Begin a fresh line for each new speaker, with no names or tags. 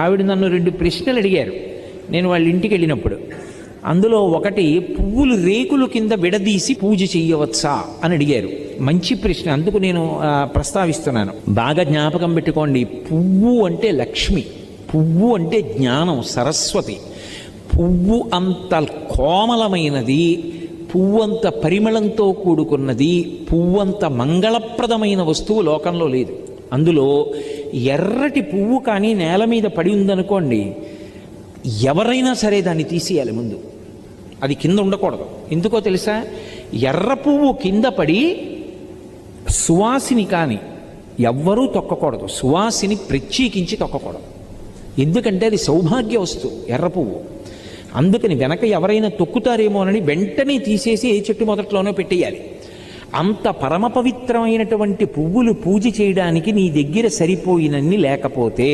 ఆవిడ నన్ను 2 ప్రశ్నలు అడిగారు నేను వాళ్ళ ఇంటికి వెళ్ళినప్పుడు. అందులో ఒకటి, పువ్వులు రేకులు కింద విడదీసి పూజ చెయ్యవచ్చా అని అడిగారు. మంచి ప్రశ్న, అందుకు నేను ప్రస్తావిస్తున్నాను. బాగా జ్ఞాపకం పెట్టుకోండి, పువ్వు అంటే లక్ష్మి, పువ్వు అంటే జ్ఞానం, సరస్వతి. పువ్వు అంత కోమలమైనది, పువ్వంత పరిమళంతో కూడుకున్నది, పువ్వంత మంగళప్రదమైన వస్తువు లోకంలో లేదు. అందులో ఎర్రటి పువ్వు కానీ నేల మీద పడి ఉందనుకోండి, ఎవరైనా సరే దాన్ని తీసేయాలి ముందు, అది కింద ఉండకూడదు. ఎందుకో తెలుసా? ఎర్ర పువ్వు కింద పడి సువాసిని కానీ ఎవ్వరూ తొక్కకూడదు, సువాసిని ప్రత్యేకించి తొక్కకూడదు. ఎందుకంటే అది సౌభాగ్య వస్తువు ఎర్ర పువ్వు. అందుకని వెనక ఎవరైనా తొక్కుతారేమోనని వెంటనే తీసేసి ఏ చెట్టు మొదట్లోనో పెట్టేయాలి. అంత పరమ పవిత్రమైనటువంటి పువ్వులు పూజ చేయడానికి నీ దగ్గర సరిపోయినన్ని లేకపోతే